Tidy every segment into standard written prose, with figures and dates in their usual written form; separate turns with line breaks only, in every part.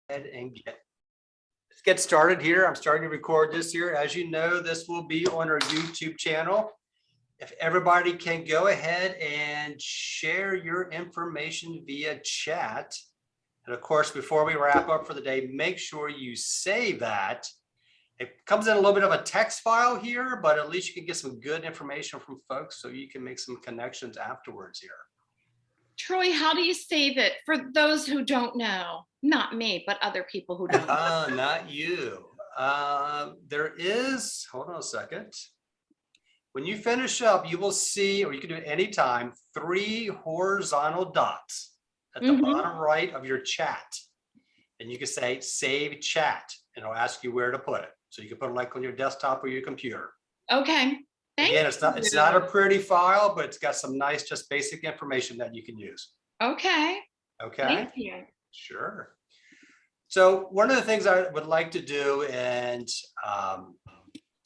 And let's get started here. I'm starting to record this here. As you know, this will be on our YouTube channel. If everybody can go ahead and share your information via chat. And of course, before we wrap up for the day, make sure you save that. It comes in a little bit of a text file here, but at least you can get some good information from folks so you can make some connections afterwards here.
Troy, how do you save it for those who don't know? Not me, but other people who don't know.
Not you. There is, hold on a second. When you finish up, you will see, or you can do it anytime, 3 horizontal dots at the bottom right of your chat. And you can say save chat, and it'll ask you where to put it. So you can put it like on your desktop or your computer.
Okay.
Again, it's not a pretty file, but it's got some nice, just basic information that you can use.
Okay.
Okay.
Thank you.
Sure. So one of the things I would like to do, and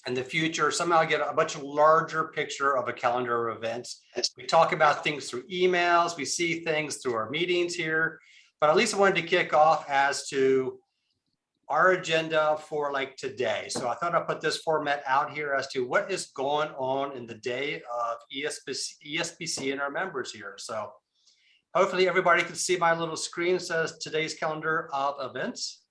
in the future, somehow get a much larger picture of a calendar of events. We talk about things through emails, we see things through our meetings here, but at least I wanted to kick off as to our agenda for like today. So I thought I'd put this format out here as to what is going on in the day of ESPC and our members here. So hopefully everybody can see my little screen that says today's calendar of events.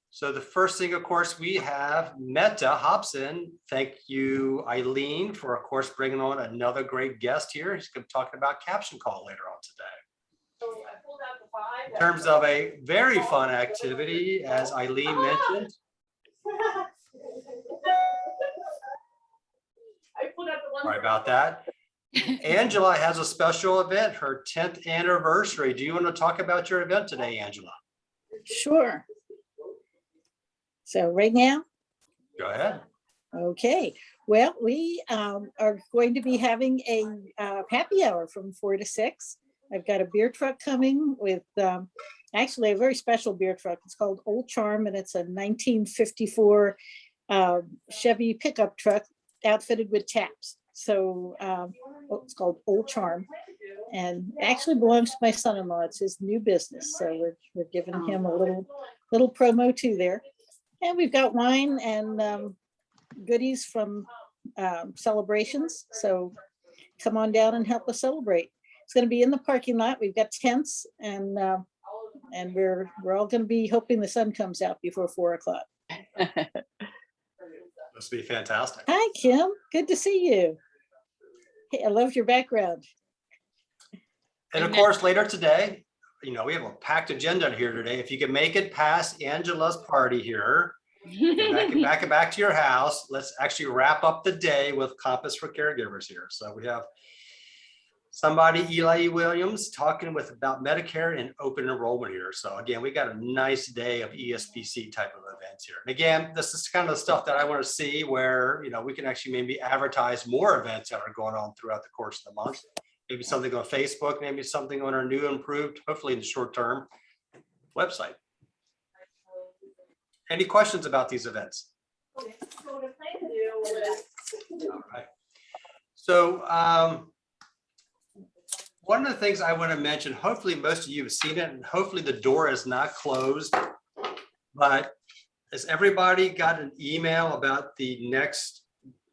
So the first thing, of course, we have Meta Hobson. Thank you, Eileen, for, of course, bringing on another great guest here. He's going to be talking about Caption Call later on today.
So I pulled out the 5.
In terms of a very fun activity, as Eileen mentioned.
I pulled out the one.
Sorry about that. Angela has a special event, her 10th anniversary. Do you want to talk about your event today, Angela?
Sure. So right now?
Go ahead.
Okay. Well, we are going to be having a happy hour from 4 to 6. I've got a beer truck coming with actually a very special beer truck. It's called Old Charm, and it's a 1954 Chevy pickup truck outfitted with taps. So it's called Old Charm, and actually belongs to my son-in-law. It's his new business, so we're giving him a little promo too there. And we've got wine and goodies from celebrations. So come on down and help us celebrate. It's going to be in the parking lot. We've got tents, and we're all going to be hoping the sun comes out before 4 o'clock.
Must be fantastic.
Hi, Kim. Good to see you. Hey, I love your background.
And of course, later today, you know, we have a packed agenda here today. If you can make it past Angela's party here, back to your house, let's actually wrap up the day with Compass for Caregivers here. So we have somebody, Eli Williams, talking about Medicare and open enrollment here. So again, we got a nice day of ESPC type of events here. And again, this is kind of the stuff that I want to see where, you know, we can actually maybe advertise more events that are going on throughout the course of the month. Maybe something on Facebook, maybe something on our new improved, hopefully in the short term, website. Any questions about these events?
So what I plan to do.
All right. So one of the things I want to mention, hopefully most of you have seen it, and hopefully the door is not closed, but has everybody got an email about the next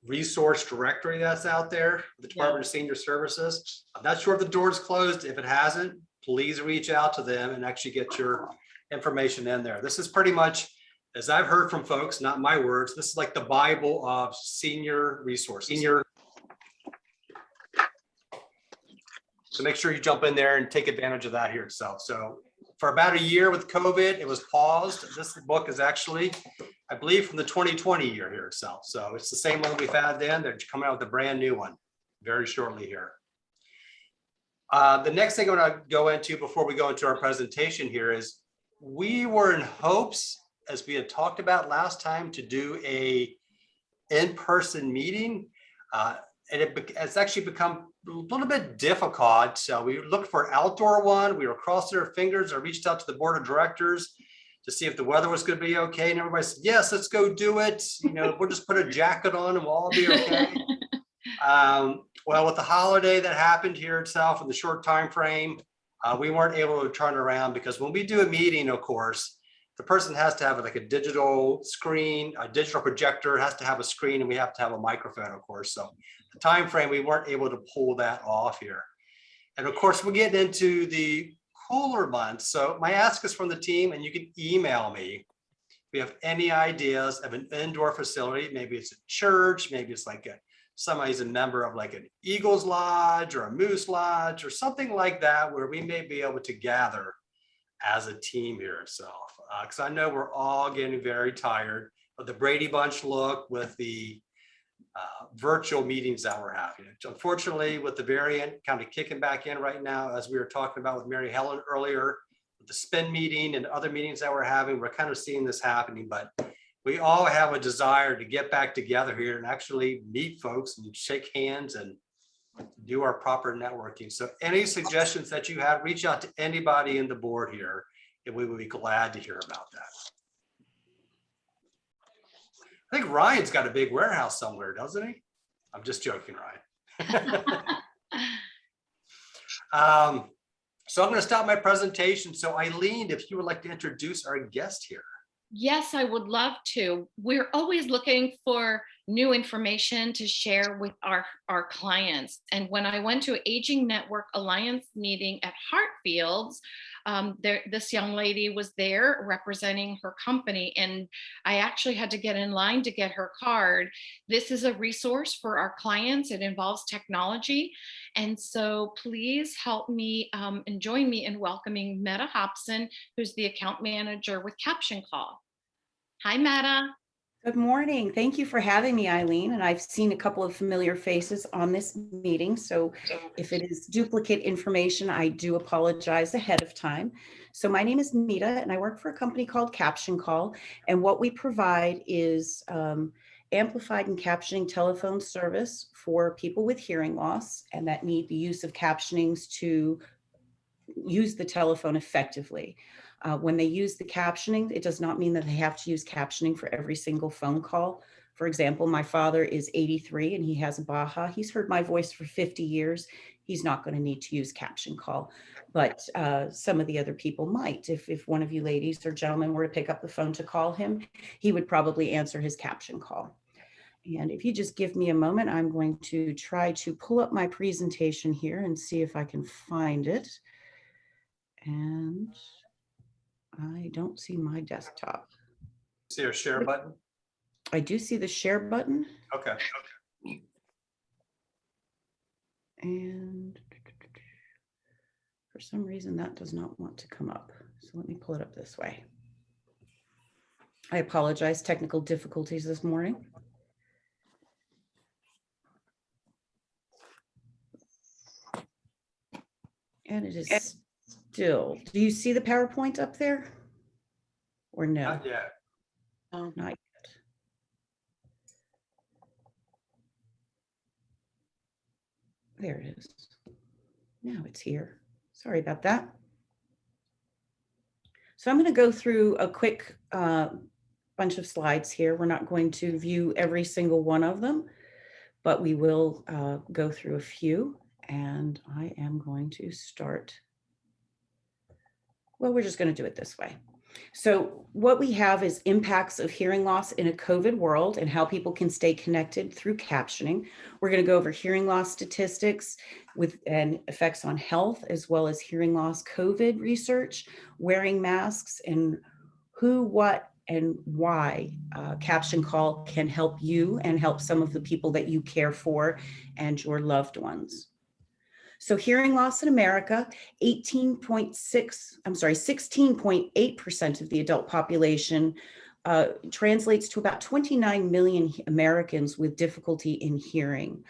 resource directory that's out there, the Department of Senior Services? I'm not sure if the door is closed. If it hasn't, please reach out to them and actually get your information in there. This is pretty much, as I've heard from folks, not my words, this is like the Bible of senior resources. So make sure you jump in there and take advantage of that here itself. So for about a year with COVID, it was paused. This book is actually, I believe, from the 2020 year here itself. So it's the same one we've had then. They're coming out with a brand new one very shortly here. The next thing I want to go into before we go into our presentation here is we were in hopes, as we had talked about last time, to do a in-person meeting. And it's actually become a little bit difficult. So we looked for an outdoor one. We were crossing our fingers. I reached out to the board of directors to see if the weather was going to be okay. And everybody said, yes, let's go do it. You know, we'll just put a jacket on and we'll all be okay. Well, with the holiday that happened here itself in the short time frame, We weren't able to turn around because when we do a meeting, of course, the person has to have like a digital screen, a digital projector has to have a screen, and we have to have a microphone, of course. So the time frame, we weren't able to pull that off here. And of course, we're getting into the cooler months. So my ask is from the team, and you can email me if you have any ideas of an indoor facility. Maybe it's a church, maybe it's like somebody's a member of like an Eagles Lodge or a Moose Lodge or something like that, where we may be able to gather as a team here itself. Because I know we're all getting very tired of the Brady Bunch look with the virtual meetings that we're having. Unfortunately, with the variant kind of kicking back in right now, as we were talking about with Mary Helen earlier, with the spin meeting and other meetings that we're having, we're kind of seeing this happening, but we all have a desire to get back together here and actually meet folks and shake hands and do our proper networking. So any suggestions that you have, reach out to anybody in the board here, and we would be glad to hear about that. I think Ryan's got a big warehouse somewhere, doesn't he? I'm just joking, Ryan. So I'm going to stop my presentation. So Eileen, if you would like to introduce our guest here.
Yes, I would love to. We're always looking for new information to share with our clients. And when I went to Aging Network Alliance meeting at Hartfield's, this young lady was there representing her company, and I actually had to get in line to get her card. This is a resource for our clients. It involves technology. And so please help me and join me in welcoming Meta Hobson, who's the account manager with Caption Call. Hi, Meta.
Good morning. Thank you for having me, Eileen. And I've seen a couple of familiar faces on this meeting. So if it is duplicate information, I do apologize ahead of time. So my name is Mita, and I work for a company called Caption Call. And what we provide is amplified and captioning telephone service for people with hearing loss and that need the use of captionings to use the telephone effectively. When they use the captioning, it does not mean that they have to use captioning for every single phone call. For example, my father is 83 and he has a Baja. He's heard my voice for 50 years. He's not going to need to use Caption Call, but some of the other people might. If one of you ladies or gentlemen were to pick up the phone to call him, he would probably answer his Caption Call. And if you just give me a moment, I'm going to try to pull up my presentation here and see if I can find it. And I don't see my desktop.
See our share button?
I do see the share button.
Okay.
And for some reason that does not want to come up. So let me pull it up this way. I apologize, technical difficulties this morning. And it is still, do you see the PowerPoint up there? Or no?
Not yet.
Not yet. There it is. Now it's here. Sorry about that. So I'm going to go through a quick bunch of slides here. We're not going to view every single one of them, but we will go through a few. And I am going to start. Well, we're just going to do it this way. So what we have is impacts of hearing loss in a COVID world and how people can stay connected through captioning. We're going to go over hearing loss statistics and effects on health, as well as hearing loss COVID research, wearing masks, and who, what, and why Caption Call can help you and help some of the people that you care for and your loved ones. So hearing loss in America, 16.8% of the adult population translates to about 29 million Americans with difficulty in hearing.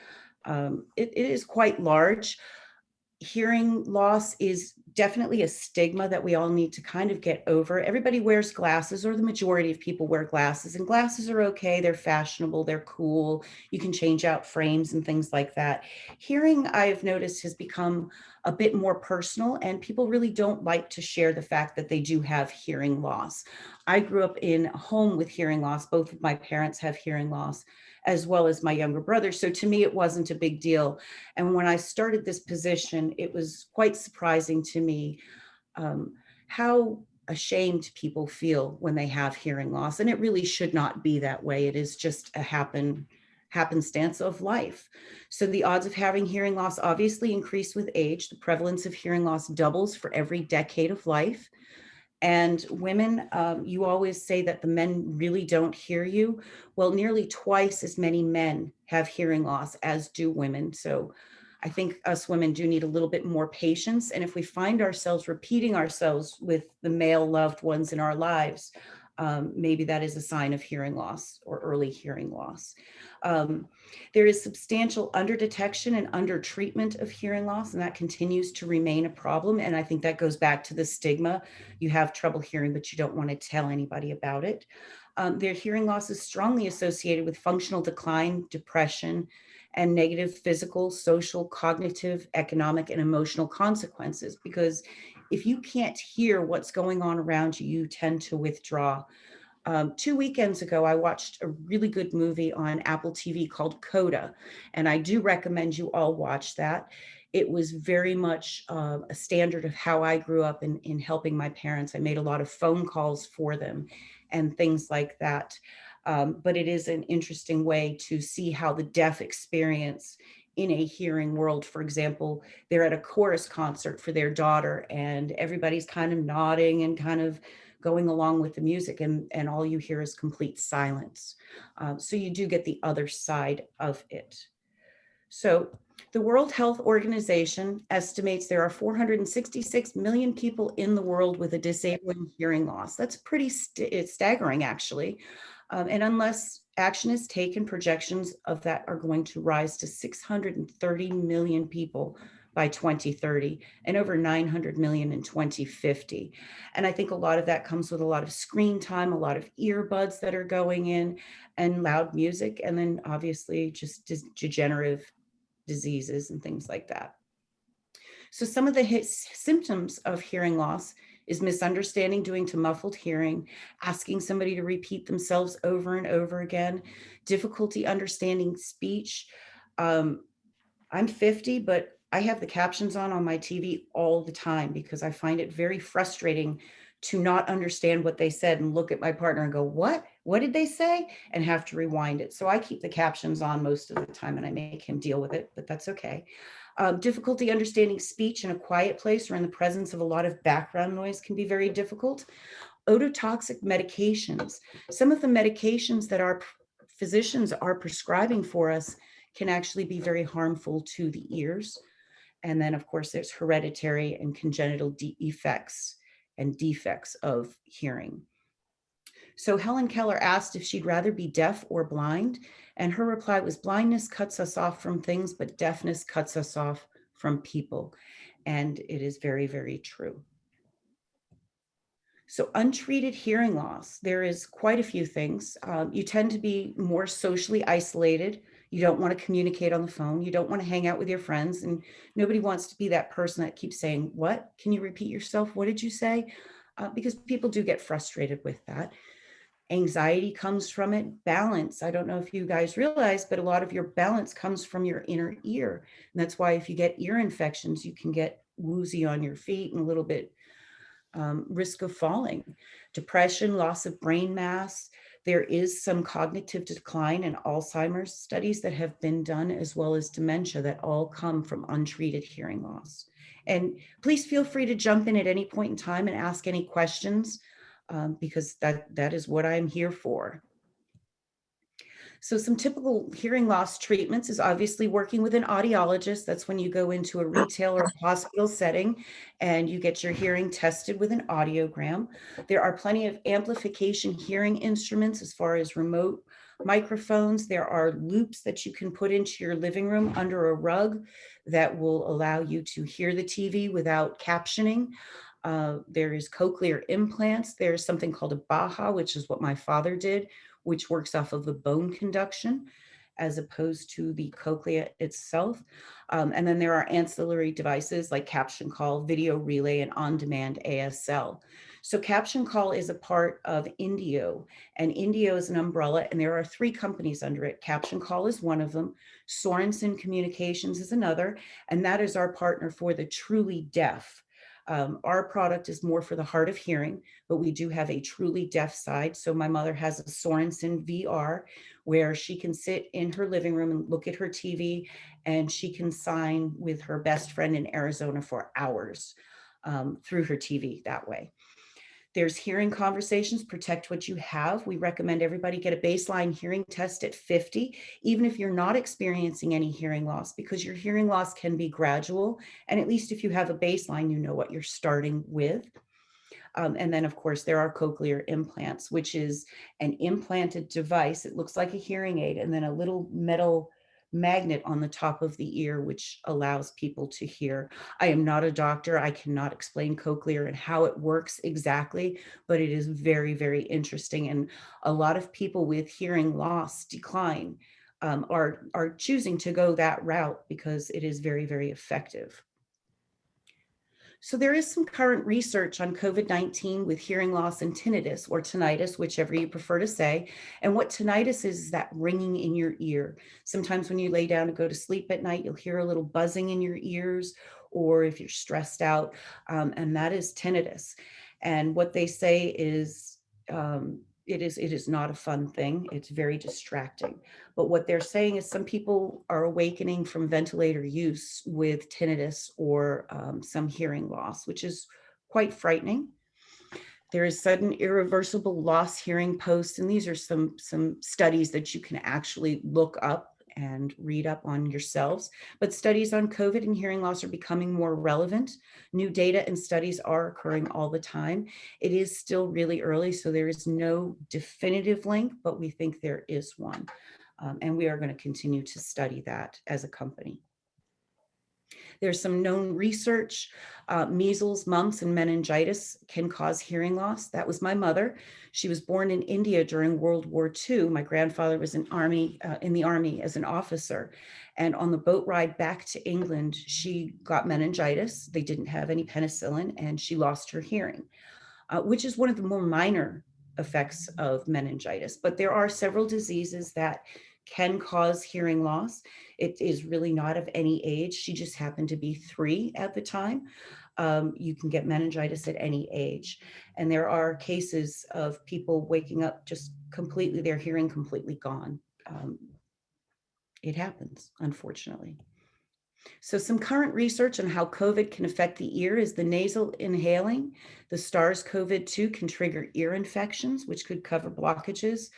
It is quite large. Hearing loss is definitely a stigma that we all need to kind of get over. Everybody wears glasses, or the majority of people wear glasses, and glasses are okay. They're fashionable, they're cool. You can change out frames and things like that. Hearing, I've noticed, has become a bit more personal, and people really don't like to share the fact that they do have hearing loss. I grew up in a home with hearing loss. Both of my parents have hearing loss. as well as my younger brother. So to me, it wasn't a big deal. And when I started this position, it was quite surprising to me how ashamed people feel when they have hearing loss. And it really should not be that way. It is just a happenstance of life. So the odds of having hearing loss obviously increase with age. The prevalence of hearing loss doubles for every decade of life. And women, you always say that the men really don't hear you. Well, nearly twice as many men have hearing loss as do women. So I think us women do need a little bit more patience. And if we find ourselves repeating ourselves with the male loved ones in our lives, maybe that is a sign of hearing loss or early hearing loss. There is substantial underdetection and undertreatment of hearing loss, and that continues to remain a problem. And I think that goes back to the stigma. You have trouble hearing, but you don't want to tell anybody about it. Their hearing loss is strongly associated with functional decline, depression, and negative physical, social, cognitive, economic, and emotional consequences. Because if you can't hear what's going on around you, you tend to withdraw. 2 weekends ago, I watched a really good movie on Apple TV called Coda, and I do recommend you all watch that. It was very much a standard of how I grew up in helping my parents. I made a lot of phone calls for them and things like that. But it is an interesting way to see how the deaf experience in a hearing world. For example, they're at a chorus concert for their daughter and everybody's kind of nodding and kind of going along with the music, and all you hear is complete silence. So you do get the other side of it. So the World Health Organization estimates there are 466 million people in the world with a disabling hearing loss. That's pretty it's staggering, actually. And unless action is taken, projections of that are going to rise to 630 million people by 2030 and over 900 million in 2050. And I think a lot of that comes with a lot of screen time, a lot of earbuds that are going in, and loud music, and then obviously just degenerative diseases and things like that. So some of the symptoms of hearing loss is misunderstanding due to muffled hearing, asking somebody to repeat themselves over and over again, difficulty understanding speech. I'm 50, but I have the captions on my TV all the time because I find it very frustrating to not understand what they said and look at my partner and go, what did they say? And have to rewind it. So I keep the captions on most of the time and I make him deal with it, but that's okay. Difficulty understanding speech in a quiet place or in the presence of a lot of background noise can be very difficult. Ototoxic medications. Some of the medications that our physicians are prescribing for us can actually be very harmful to the ears. And then, of course, there's hereditary and congenital effects and defects of hearing. So Helen Keller asked if she'd rather be deaf or blind, and her reply was, blindness cuts us off from things, but deafness cuts us off from people. And it is very, very true. So untreated hearing loss, there is quite a few things. You tend to be more socially isolated. You don't want to communicate on the phone. You don't want to hang out with your friends. And nobody wants to be that person that keeps saying, what? Can you repeat yourself? What did you say? Because people do get frustrated with that. Anxiety comes from it. Balance. I don't know if you guys realize, but a lot of your balance comes from your inner ear. And that's why if you get ear infections, you can get woozy on your feet and a little bit risk of falling. Depression, loss of brain mass. There is some cognitive decline in Alzheimer's studies that have been done, as well as dementia, that all come from untreated hearing loss. And please feel free to jump in at any point in time and ask any questions, because that is what I'm here for. So some typical hearing loss treatments is obviously working with an audiologist. That's when you go into a retail or hospital setting and you get your hearing tested with an audiogram. There are plenty of amplification hearing instruments as far as remote microphones. There are loops that you can put into your living room under a rug that will allow you to hear the TV without captioning. There is cochlear implants. There's something called a Baha, which is what my father did, which works off of the bone conduction as opposed to the cochlea itself. And then there are ancillary devices like Caption Call, video relay, and on-demand ASL. So Caption Call is a part of Indio, and Indio is an umbrella, and there are 3 companies under it. Caption Call is one of them. Sorensen Communications is another, and that is our partner for the truly deaf. Our product is more for the hard of hearing, but we do have a truly deaf side. So my mother has a Sorensen VR where she can sit in her living room and look at her TV, and she can sign with her best friend in Arizona for hours through her TV that way. There's hearing conversations, protect what you have. We recommend everybody get a baseline hearing test at 50, even if you're not experiencing any hearing loss, because your hearing loss can be gradual. And at least if you have a baseline, you know what you're starting with. And then of course there are cochlear implants, which is an implanted device. It looks like a hearing aid and then a little metal magnet on the top of the ear, which allows people to hear. I am not a doctor. I cannot explain cochlear and how it works exactly, but it is very, very interesting. And a lot of people with hearing loss decline are choosing to go that route because it is very, very effective. So there is some current research on COVID-19 with hearing loss and tinnitus, or tinnitus, whichever you prefer to say. And what tinnitus is that ringing in your ear. Sometimes when you lay down to go to sleep at night, you'll hear a little buzzing in your ears, or if you're stressed out, and that is tinnitus. And what they say is, it is not a fun thing. It's very distracting. But what they're saying is some people are awakening from ventilator use with tinnitus or some hearing loss, which is quite frightening. There is sudden irreversible loss hearing post, and these are some studies that you can actually look up and read up on yourselves. But studies on COVID and hearing loss are becoming more relevant. New data and studies are occurring all the time. It is still really early, so there is no definitive link, but we think there is one. And we are going to continue to study that as a company. There's some known research. Measles, mumps, and meningitis can cause hearing loss. That was my mother. She was born in India during World War II. My grandfather was in the army as an officer. And on the boat ride back to England, she got meningitis. They didn't have any penicillin, and she lost her hearing, which is one of the more minor effects of meningitis. But there are several diseases that can cause hearing loss. It is really not of any age. She just happened to be 3 at the time. You can get meningitis at any age. And there are cases of people waking up just completely, their hearing completely gone. It happens, unfortunately. So some current research on how COVID can affect the ear is the nasal inhaling. The SARS-CoV-2 can trigger ear infections, which could cover blockages.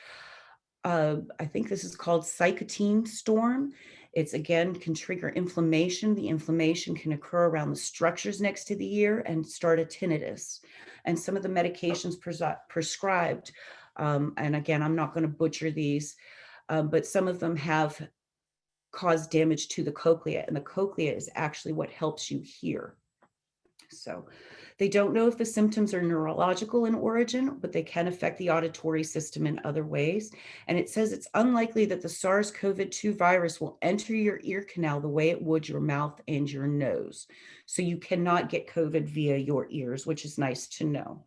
I think this is called cytokine storm. It's again can trigger inflammation. The inflammation can occur around the structures next to the ear and start a tinnitus. And some of the medications prescribed, and again, I'm not going to butcher these, but some of them have caused damage to the cochlea, and the cochlea is actually what helps you hear. So they don't know if the symptoms are neurological in origin, but they can affect the auditory system in other ways. And it says it's unlikely that the SARS-CoV-2 virus will enter your ear canal the way it would your mouth and your nose. So you cannot get COVID via your ears, which is nice to know.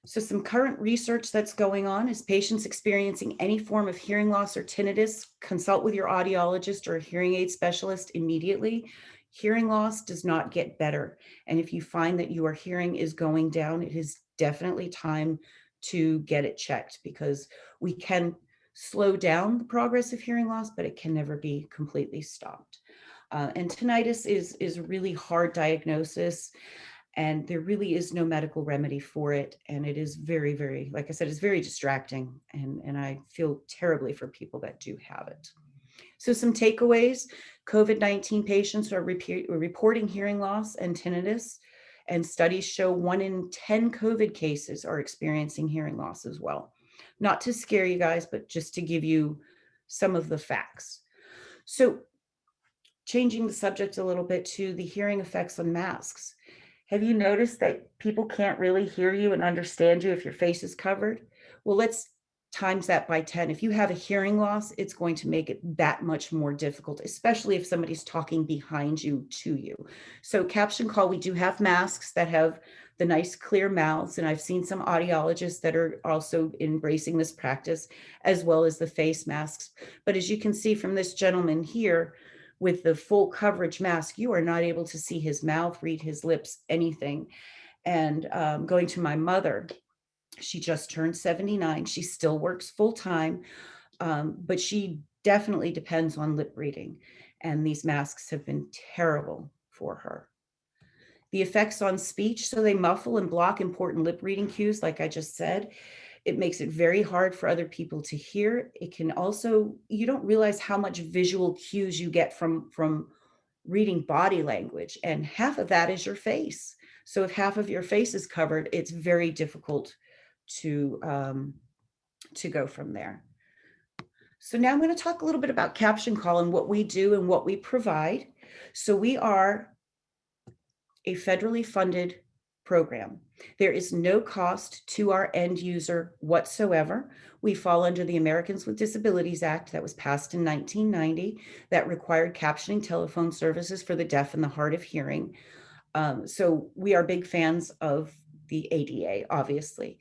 So some current research that's going on is patients experiencing any form of hearing loss or tinnitus, consult with your audiologist or a hearing aid specialist immediately. Hearing loss does not get better. And if you find that your hearing is going down, it is definitely time to get it checked, because we can slow down the progress of hearing loss, but it can never be completely stopped. And tinnitus is a really hard diagnosis, and there really is no medical remedy for it. And it is very, very, like I said, it's very distracting. And I feel terribly for people that do have it. So some takeaways: COVID-19 patients are reporting hearing loss and tinnitus, and studies show 1 in 10 COVID cases are experiencing hearing loss as well. Not to scare you guys, but just to give you some of the facts. So changing the subject a little bit to the hearing effects on masks. Have you noticed that people can't really hear you and understand you if your face is covered? Well, let's times that by 10. If you have a hearing loss, it's going to make it that much more difficult, especially if somebody's talking behind you to you. So Caption Call, we do have masks that have the nice clear mouths, and I've seen some audiologists that are also embracing this practice, as well as the face masks. But as you can see from this gentleman here, with the full coverage mask, you are not able to see his mouth, read his lips, anything. And going to my mother, she just turned 79. She still works full time, but she definitely depends on lip reading. And these masks have been terrible for her. The effects on speech, so they muffle and block important lip reading cues, like I just said. It makes it very hard for other people to hear. It can also, you don't realize how much visual cues you get from reading body language, and half of that is your face. So if half of your face is covered, it's very difficult to go from there. So now I'm going to talk a little bit about Caption Call and what we do and what we provide. So we are a federally funded program. There is no cost to our end user whatsoever. We fall under the Americans with Disabilities Act that was passed in 1990 that required captioning telephone services for the deaf and the hard of hearing. So we are big fans of the ADA, obviously.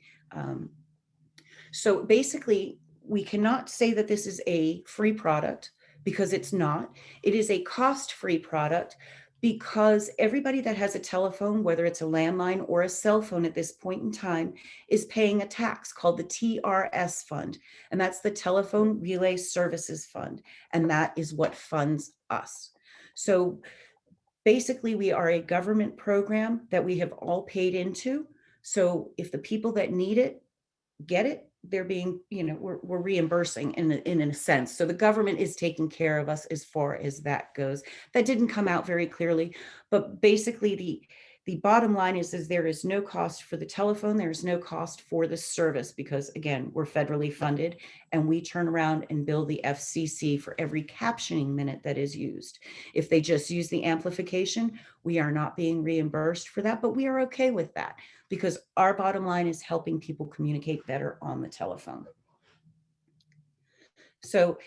So basically, we cannot say that this is a free product because it's not. It is a cost-free product because everybody that has a telephone, whether it's a landline or a cell phone at this point in time, is paying a tax called the TRS fund. And that's the Telephone Relay Services Fund. And that is what funds us. So basically, we are a government program that we have all paid into. So if the people that need it get it, they're being, we're reimbursing in a sense. So the government is taking care of us as far as that goes. That didn't come out very clearly, but basically the bottom line is there is no cost for the telephone. There's no cost for the service because, again, we're federally funded and we turn around and bill the FCC for every captioning minute that is used. If they just use the amplification, we are not being reimbursed for that, but we are okay with that because our bottom line is helping people communicate better on the telephone. So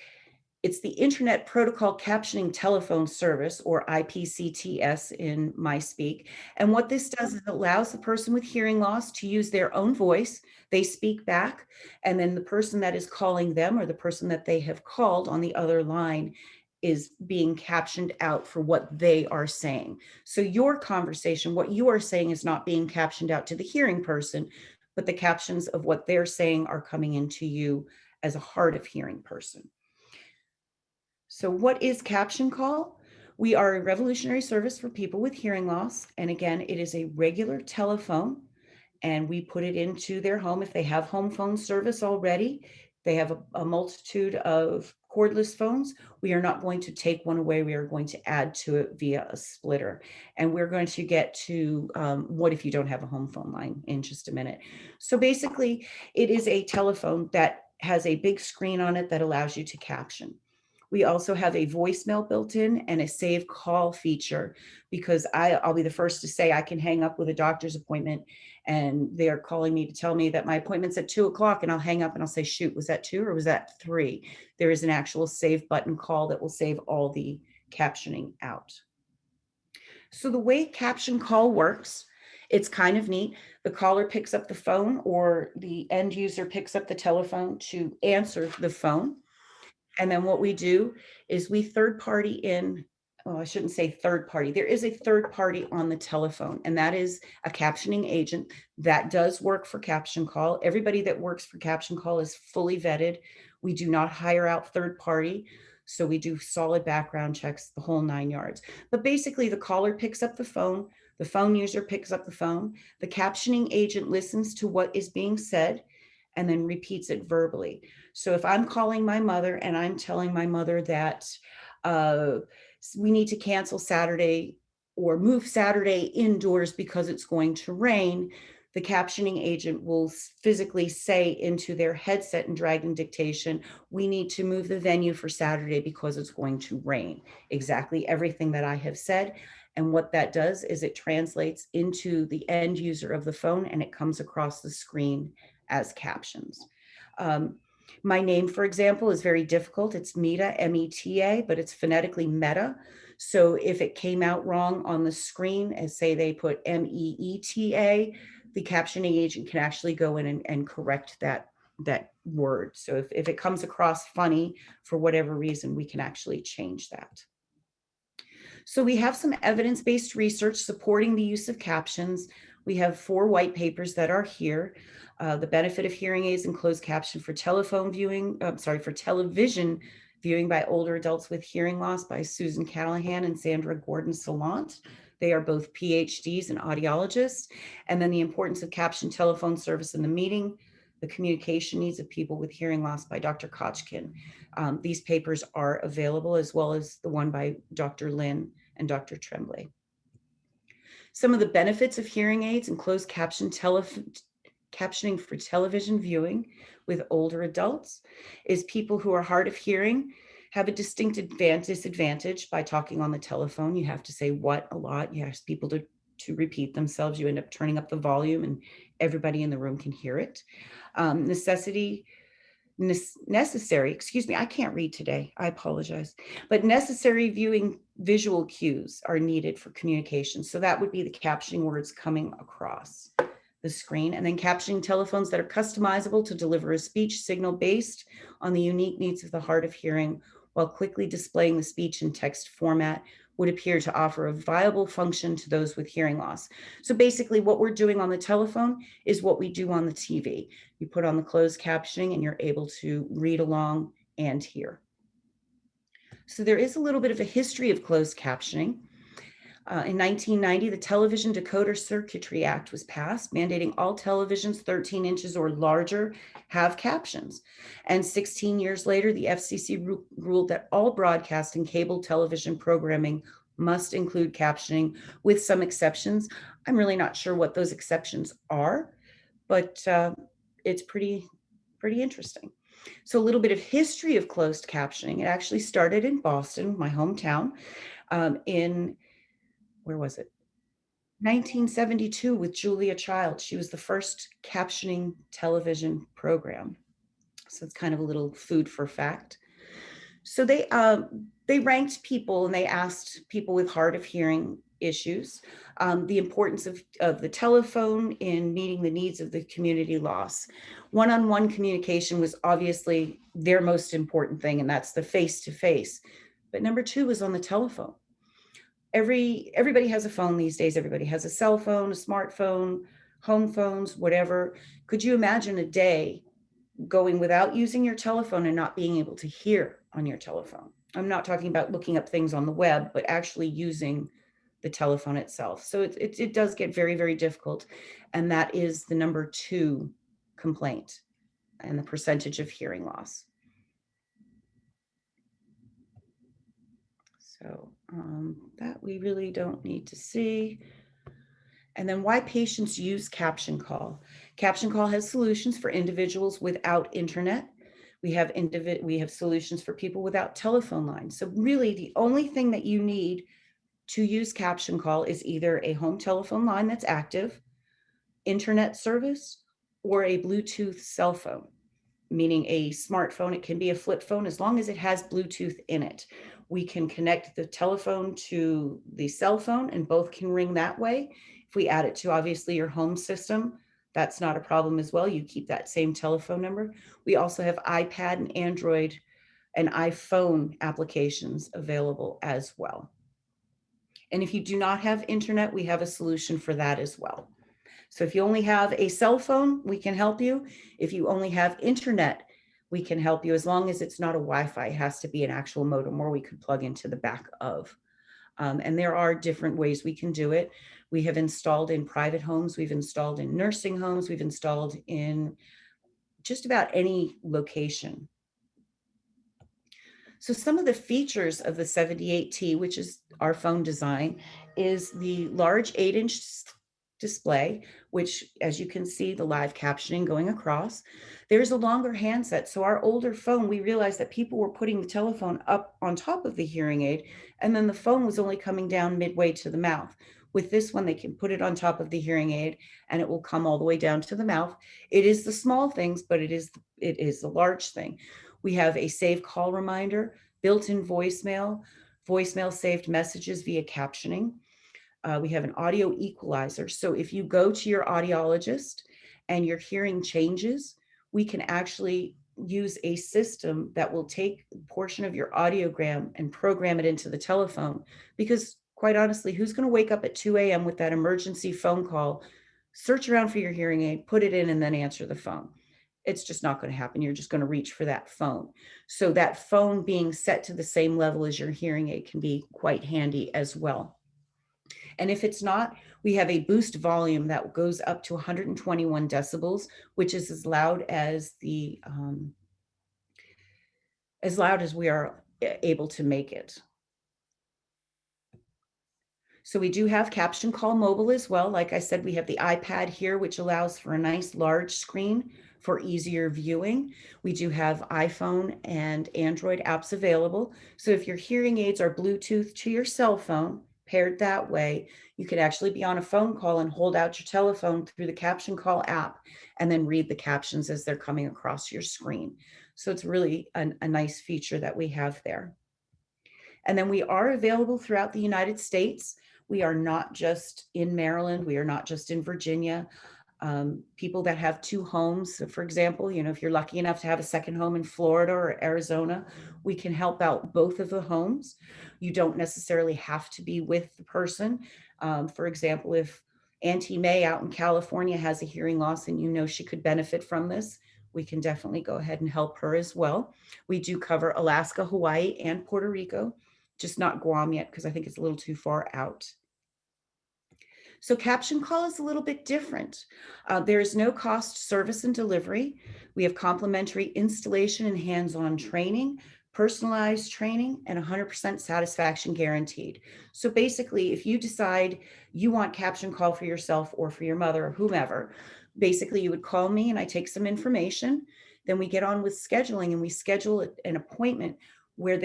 it's the Internet Protocol Captioning Telephone Service, or IPCTS in my speak. And what this does is it allows the person with hearing loss to use their own voice. They speak back, and then the person that is calling them or the person that they have called on the other line is being captioned out for what they are saying. So your conversation, what you are saying is not being captioned out to the hearing person, but the captions of what they're saying are coming into you as a hard of hearing person. So what is Caption Call? We are a revolutionary service for people with hearing loss. And again, it is a regular telephone and we put it into their home. If they have home phone service already, they have a multitude of cordless phones. We are not going to take one away. We are going to add to it via a splitter. And we're going to get to what if you don't have a home phone line in just a minute. So basically, it is a telephone that has a big screen on it that allows you to caption. We also have a voicemail built in and a save call feature because I'll be the first to say I can hang up with a doctor's appointment and they're calling me to tell me that my appointment's at 2 o'clock and I'll hang up and I'll say, shoot, was that 2 or was that 3? There is an actual save button call that will save all the captioning out. So the way Caption Call works, it's kind of neat. The caller picks up the phone or the end user picks up the telephone to answer the phone. And then what we do is we third party in, oh, I shouldn't say third party. There is a third party on the telephone, and that is a captioning agent that does work for Caption Call. Everybody that works for Caption Call is fully vetted. We do not hire out third party. So we do solid background checks, the whole 9 yards. But basically the caller picks up the phone user picks up the phone, the captioning agent listens to what is being said, and then repeats it verbally. So if I'm calling my mother and I'm telling my mother that we need to cancel Saturday or move Saturday indoors because it's going to rain, the captioning agent will physically say into their headset and Dragon dictation, we need to move the venue for Saturday because it's going to rain. Exactly everything that I have said. And what that does is it translates into the end user of the phone and it comes across the screen as captions. My name, for example, is very difficult. It's Meta, M-E-T-A, but it's phonetically Meta. So if it came out wrong on the screen, as say they put M-E-E-T-A, the captioning agent can actually go in and correct that word. So if it comes across funny for whatever reason, we can actually change that. So we have some evidence-based research supporting the use of captions. We have 4 white papers that are here. The benefit of hearing aids and closed caption for television viewing by older adults with hearing loss by Susan Callahan and Sandra Gordon-Salant. They are both PhDs and audiologists. And then the importance of caption telephone service in the meeting, the communication needs of people with hearing loss by Dr. Kochkin. These papers are available, as well as the one by Dr. Lin and Dr. Tremblay. Some of the benefits of hearing aids and closed captioning for television viewing with older adults is people who are hard of hearing have a distinct disadvantage by talking on the telephone. You have to say what a lot. You ask people to repeat themselves. You end up turning up the volume and everybody in the room can hear it. Necessary, excuse me, I can't read today, I apologize, but necessary viewing visual cues are needed for communication. So that would be the captioning words coming across the screen, and then captioning telephones that are customizable to deliver a speech signal based on the unique needs of the hard of hearing, while quickly displaying the speech in text format would appear to offer a viable function to those with hearing loss. So basically what we're doing on the telephone is what we do on the TV. You put on the closed captioning and you're able to read along and hear. So there is a little bit of a history of closed captioning. In 1990, the Television Decoder Circuitry Act was passed, mandating all televisions 13 inches or larger have captions. And 16 years later, the FCC ruled that all broadcast and cable television programming must include captioning, with some exceptions. I'm really not sure what those exceptions are, but it's pretty interesting. So a little bit of history of closed captioning. It actually started in Boston, my hometown, where was it? 1972 with Julia Child. She was the first captioning television program. So it's kind of a little food for fact. So they ranked people and they asked people with hard of hearing issues the importance of the telephone in meeting the needs of the community loss. One-on-one communication was obviously their most important thing, and that's the face-to-face. But number 2 was on the telephone. Everybody has a phone these days. Everybody has a cell phone, a smartphone, home phones, whatever. Could you imagine a day going without using your telephone and not being able to hear on your telephone? I'm not talking about looking up things on the web, but actually using the telephone itself. So it does get very, very difficult. And that is the number 2 complaint and the percentage of hearing loss. So that we really don't need to see. And then why patients use Caption Call. Caption Call has solutions for individuals without internet. We have solutions for people without telephone lines. So really the only thing that you need to use Caption Call is either a home telephone line that's active, internet service, or a Bluetooth cell phone, meaning a smartphone. It can be a flip phone as long as it has Bluetooth in it. We can connect the telephone to the cell phone and both can ring that way. If we add it to obviously your home system, that's not a problem as well. You keep that same telephone number. We also have iPad and Android and iPhone applications available as well. And if you do not have internet, we have a solution for that as well. So if you only have a cell phone, we can help you. If you only have internet, we can help you, as long as it's not a Wi-Fi. It has to be an actual modem, or we could plug into the back of. And there are different ways we can do it. We have installed in private homes. We've installed in nursing homes. We've installed in just about any location. So some of the features of the 78T, which is our phone design, is the large 8-inch display, which, as you can see, the live captioning going across. There's a longer handset. So our older phone, we realized that people were putting the telephone up on top of the hearing aid, and then the phone was only coming down midway to the mouth. With this one, they can put it on top of the hearing aid and it will come all the way down to the mouth. It is the small things, but it is the large thing. We have a save call reminder, built-in voicemail saved messages via captioning. We have an audio equalizer. So if you go to your audiologist and your hearing changes, we can actually use a system that will take a portion of your audiogram and program it into the telephone. Because quite honestly, who's going to wake up at 2 a.m. with that emergency phone call, search around for your hearing aid, put it in, and then answer the phone? It's just not going to happen. You're just going to reach for that phone. So that phone being set to the same level as your hearing aid can be quite handy as well. And if it's not, we have a boost volume that goes up to 121 decibels, which is as loud as we are able to make it. So we do have Caption Call Mobile as well. Like I said, we have the iPad here, which allows for a nice large screen for easier viewing. We do have iPhone and Android apps available. So if your hearing aids are Bluetooth to your cell phone, paired that way, you could actually be on a phone call and hold out your telephone through the Caption Call app and then read the captions as they're coming across your screen. So it's really a nice feature that we have there. And then we are available throughout the United States. We are not just in Maryland. We are not just in Virginia. People that have two homes, for example, if you're lucky enough to have a second home in Florida or Arizona, we can help out both of the homes. You don't necessarily have to be with the person. For example, if Auntie May out in California has a hearing loss and she could benefit from this, we can definitely go ahead and help her as well. We do cover Alaska, Hawaii, and Puerto Rico, just not Guam yet because I think it's a little too far out. So Caption Call is a little bit different. There is no cost service and delivery. We have complimentary installation and hands-on training, personalized training, and 100% satisfaction guaranteed. So basically, if you decide you want Caption Call for yourself or for your mother or whomever, basically you would call me and I take some information. Then we get on with scheduling and we schedule an appointment where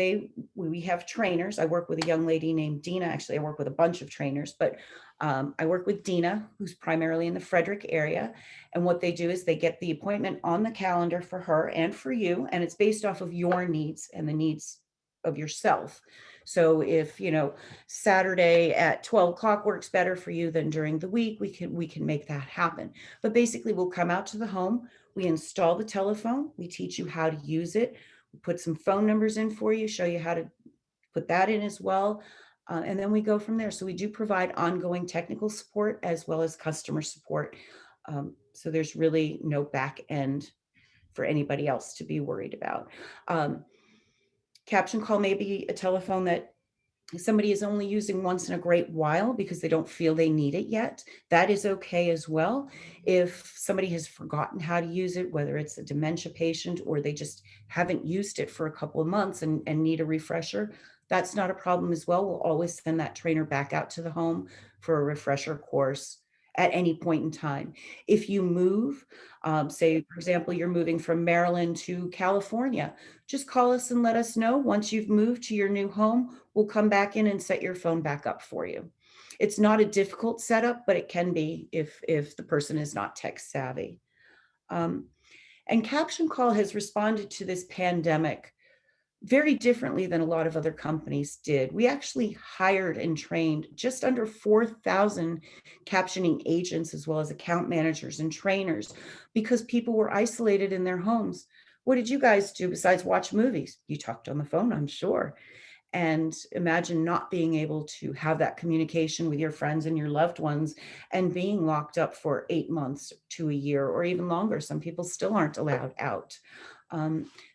we have trainers. I work with a young lady named Dina. Actually, I work with a bunch of trainers, but I work with Dina, who's primarily in the Frederick area. And what they do is they get the appointment on the calendar for her and for you. And it's based off of your needs and the needs of yourself. So if, Saturday at 12 o'clock works better for you than during the week, we can make that happen. But basically we'll come out to the home, we install the telephone, we teach you how to use it, we put some phone numbers in for you, show you how to put that in as well. And then we go from there. So we do provide ongoing technical support as well as customer support. So there's really no back end for anybody else to be worried about. Caption Call may be a telephone that somebody is only using once in a great while because they don't feel they need it yet. That is okay as well. If somebody has forgotten how to use it, whether it's a dementia patient or they just haven't used it for a couple of months and need a refresher, that's not a problem as well. We'll always send that trainer back out to the home for a refresher course at any point in time. If you move, say, for example, you're moving from Maryland to California, just call us and let us know. Once you've moved to your new home, we'll come back in and set your phone back up for you. It's not a difficult setup, but it can be if the person is not tech savvy. And Caption Call has responded to this pandemic very differently than a lot of other companies did. We actually hired and trained just under 4,000 captioning agents, as well as account managers and trainers, because people were isolated in their homes. What did you guys do besides watch movies? You talked on the phone, I'm sure. And imagine not being able to have that communication with your friends and your loved ones and being locked up for 8 months to a year or even longer. Some people still aren't allowed out.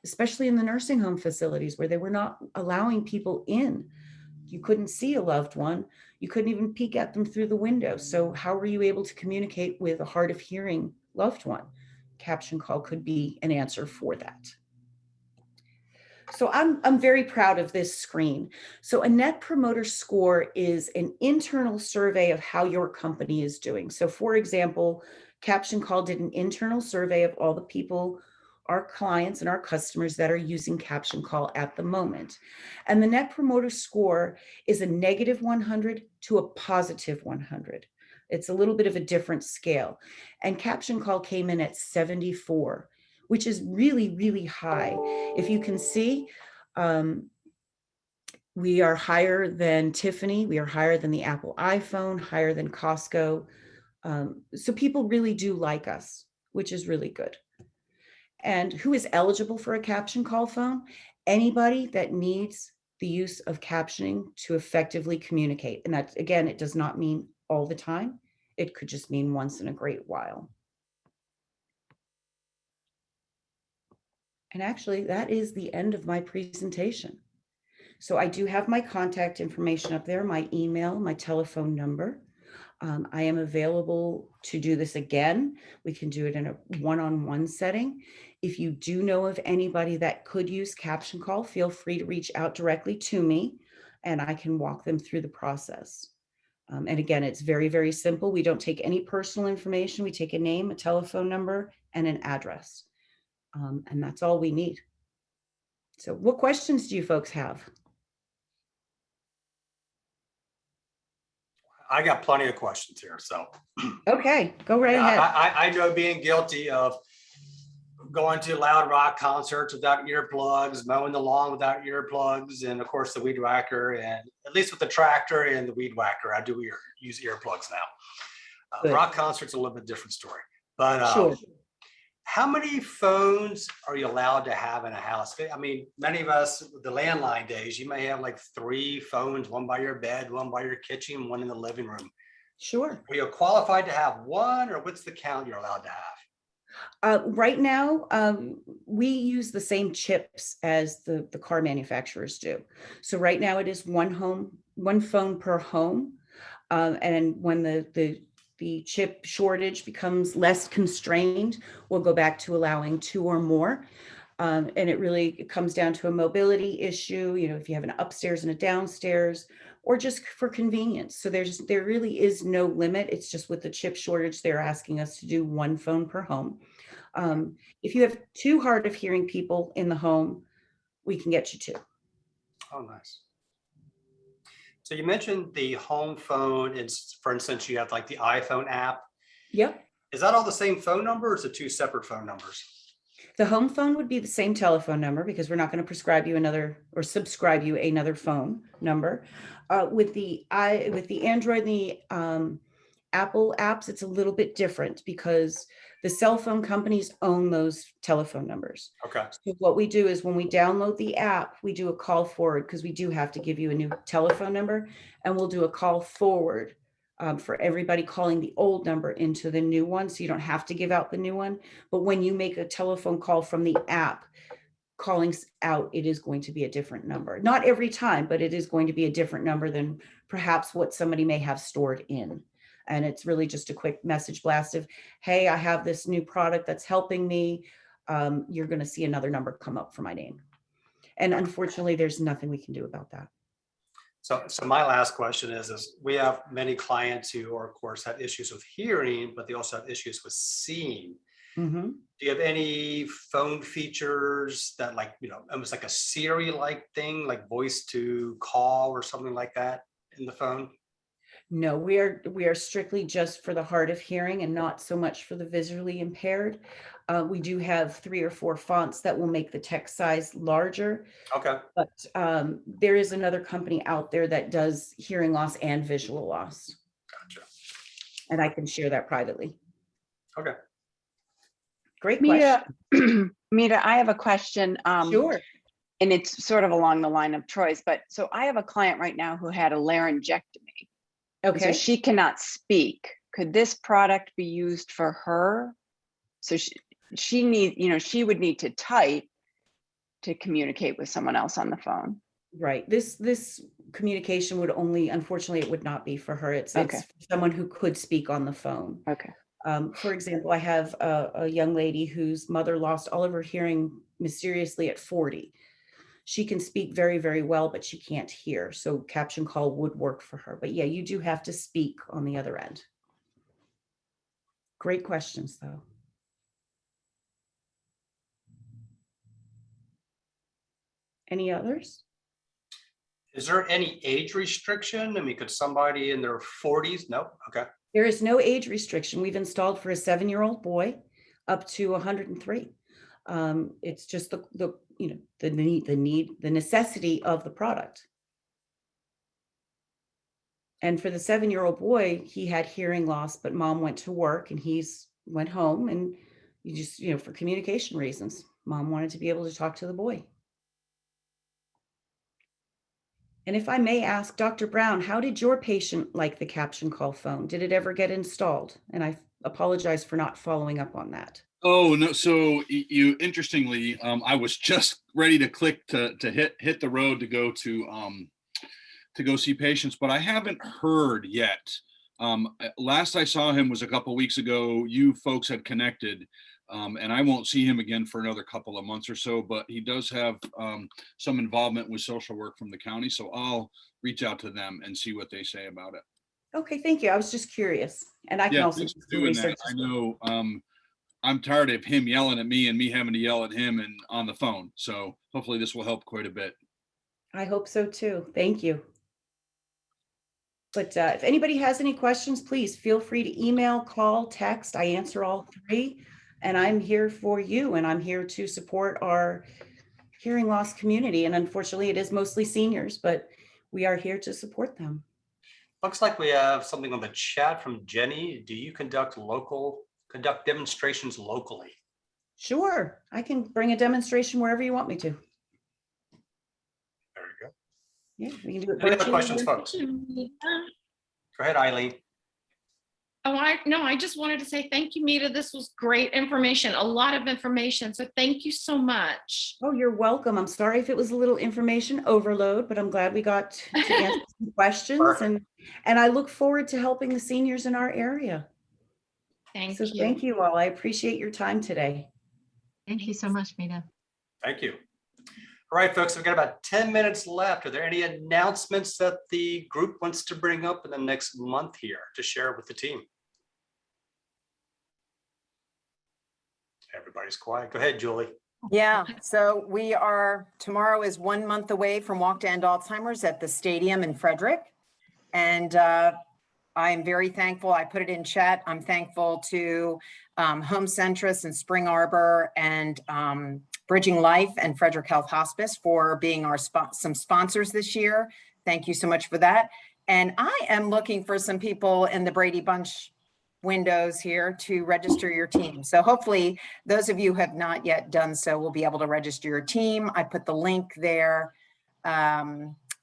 Especially in the nursing home facilities where they were not allowing people in. You couldn't see a loved one. You couldn't even peek at them through the window. So how were you able to communicate with a hard of hearing loved one? Caption Call could be an answer for that. So I'm very proud of this screen. So a Net Promoter Score is an internal survey of how your company is doing. So for example, Caption Call did an internal survey of all the people our clients and our customers that are using Caption Call at the moment. And the Net Promoter Score is a -100 to a +100. It's a little bit of a different scale. And Caption Call came in at 74, which is really, really high. If you can see, we are higher than Tiffany. We are higher than the Apple iPhone, higher than Costco. So people really do like us, which is really good. And who is eligible for a Caption Call phone? Anybody that needs the use of captioning to effectively communicate. And that, again, it does not mean all the time. It could just mean once in a great while. And actually, that is the end of my presentation. So I do have my contact information up there, my email, my telephone number. I am available to do this again. We can do it in a one-on-one setting. If you do know of anybody that could use Caption Call, feel free to reach out directly to me and I can walk them through the process. And again, it's very, very simple. We don't take any personal information. We take a name, a telephone number, and an address. And that's all we need. So what questions do you folks have?
I got plenty of questions here, so.
Okay, go right ahead.
I know being guilty of going to loud rock concerts without earplugs, mowing the lawn without earplugs, and of course the weed whacker, and at least with the tractor and the weed whacker, I do use earplugs now.
Good.
Rock concerts a little bit different story, but
Sure.
how many phones are you allowed to have in a house? I mean, many of us, the landline days, you may have like 3 phones, one by your bed, one by your kitchen, one in the living room.
Sure.
Are you qualified to have one, or what's the count you're allowed to have?
Right now, we use the same chips as the car manufacturers do. So right now it is one phone per home. And when the chip shortage becomes less constrained, we'll go back to allowing 2 or more. And it comes down to a mobility issue, you know, if you have an upstairs and a downstairs, or just for convenience. So there really is no limit. It's just with the chip shortage, they're asking us to do 1 phone per home. If you have 2 hard of hearing people in the home, we can get you 2.
Oh, nice. So you mentioned the home phone is, for instance, you have like the iPhone app.
Yep.
Is that all the same phone number, or is it 2 separate phone numbers?
The home phone would be the same telephone number because we're not going to prescribe you another or subscribe you another phone number. With the Android and the Apple apps, it's a little bit different because the cell phone companies own those telephone numbers.
Okay.
So what we do is when we download the app, we do a call forward because we do have to give you a new telephone number, and we'll do a call forward for everybody calling the old number into the new one. So you don't have to give out the new one. But when you make a telephone call from the app, calling out, it is going to be a different number. Not every time, but it is going to be a different number than perhaps what somebody may have stored in. And it's really just a quick message blast of, hey, I have this new product that's helping me. You're going to see another number come up for my name. And unfortunately, there's nothing we can do about that.
So my last question is we have many clients who are, of course, have issues with hearing, but they also have issues with seeing.
Mm-hmm.
Do you have any phone features that, like, you know, almost like a Siri-like thing, like voice to call or something like that in the phone?
No, we are strictly just for the hard of hearing and not so much for the visually impaired. We do have 3 or 4 fonts that will make the text size larger.
Okay.
But there is another company out there that does hearing loss and visual loss.
Gotcha.
And I can share that privately.
Okay.
Great question.
Mita, Mita, I have a question.
Sure.
And it's sort of along the line of Troy's, but so I have a client right now who had a laryngectomy.
Okay.
So she cannot speak. Could this product be used for her? So she need, you know, she would need to type to communicate with someone else on the phone.
Right. This communication would only, unfortunately, it would not be for her. It's
Okay.
for someone who could speak on the phone.
Okay.
For example, I have a young lady whose mother lost all of her hearing mysteriously at 40. She can speak very, very well, but she can't hear. So Caption Call would work for her. But yeah, you do have to speak on the other end. Great questions, though. Any others?
Is there any age restriction? I mean, could somebody in their 40s? Nope. Okay.
There is no age restriction. We've installed for a 7-year-old boy up to 103. It's just the the necessity of the product. And for the 7-year-old boy, he had hearing loss, but mom went to work and he's went home, and you just, for communication reasons, mom wanted to be able to talk to the boy. And if I may ask, Dr. Brown, how did your patient like the Caption Call phone? Did it ever get installed? And I apologize for not following up on that.
Oh no! So you interestingly, I was just ready to click to hit the road to go see patients, but I haven't heard yet. Last I saw him was a couple weeks ago. You folks had connected, and I won't see him again for another couple of months or so. But he does have some involvement with social work from the county, so I'll reach out to them and see what they say about it.
Okay, thank you. I was just curious, and I can also
thanks
do
for
some
doing that.
research.
I know. I'm tired of him yelling at me and me having to yell at him and on the phone. So hopefully this will help quite a bit.
I hope so too. Thank you. But if anybody has any questions, please feel free to email, call, text. I answer all three, and I'm here for you, and I'm here to support our hearing loss community. And unfortunately, it is mostly seniors, but we are here to support them.
Looks like we have something on the chat from Jenny. Do you conduct demonstrations locally?
Sure, I can bring a demonstration wherever you want me to.
There you go.
Yeah, we can do it
Any other
virtually.
questions, folks? Go ahead, Eileen.
I just wanted to say thank you, Mita. This was great information, a lot of information. So thank you so much.
Oh, you're welcome. I'm sorry if it was a little information overload, but I'm glad we got to answer some questions.
Perfect.
And I look forward to helping the seniors in our area.
Thank
So
you.
thank you all. I appreciate your time today.
Thank you so much, Mita.
Thank you. All right, folks, we've got about 10 minutes left. Are there any announcements that the group wants to bring up in the next month here to share with the team? Everybody's quiet. Go ahead, Julie.
Yeah, so tomorrow is 1 month away from Walk to End Alzheimer's at the stadium in Frederick. And I am very thankful. I put it in chat. I'm thankful to Home Centris and Spring Arbor and Bridging Life and Frederick Health Hospice for being some sponsors this year. Thank you so much for that. And I am looking for some people in the Brady Bunch windows here to register your team. So hopefully those of you who have not yet done so will be able to register your team. I put the link there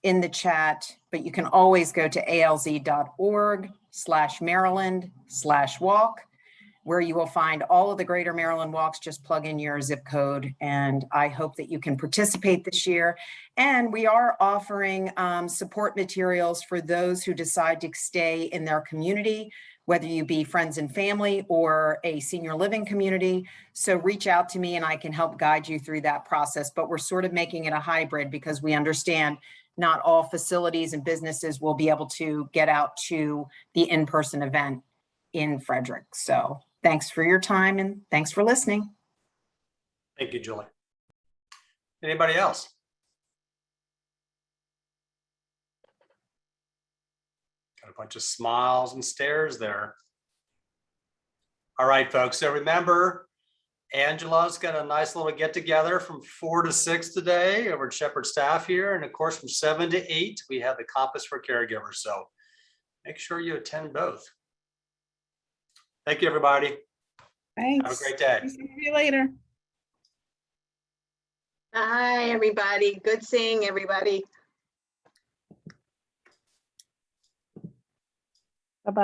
in the chat, but you can always go to alz.org/Maryland/walk, where you will find all of the Greater Maryland walks. Just plug in your zip code, and I hope that you can participate this year. And we are offering support materials for those who decide to stay in their community, whether you be friends and family or a senior living community. So reach out to me and I can help guide you through that process. But we're sort of making it a hybrid because we understand not all facilities and businesses will be able to get out to the in-person event in Frederick. So thanks for your time and thanks for listening.
Thank you, Julie. Anybody else? Got a bunch of smiles and stares there. All right, folks. So remember, Angela's got a nice little get together from 4 to 6 today over at Shepherd staff here. And of course, from 7 to 8, we have the Compass for Caregivers. So make sure you attend both. Thank you, everybody.
Thanks.
Have a great day.
See you later.
Hi, everybody. Good seeing everybody.
Bye-bye.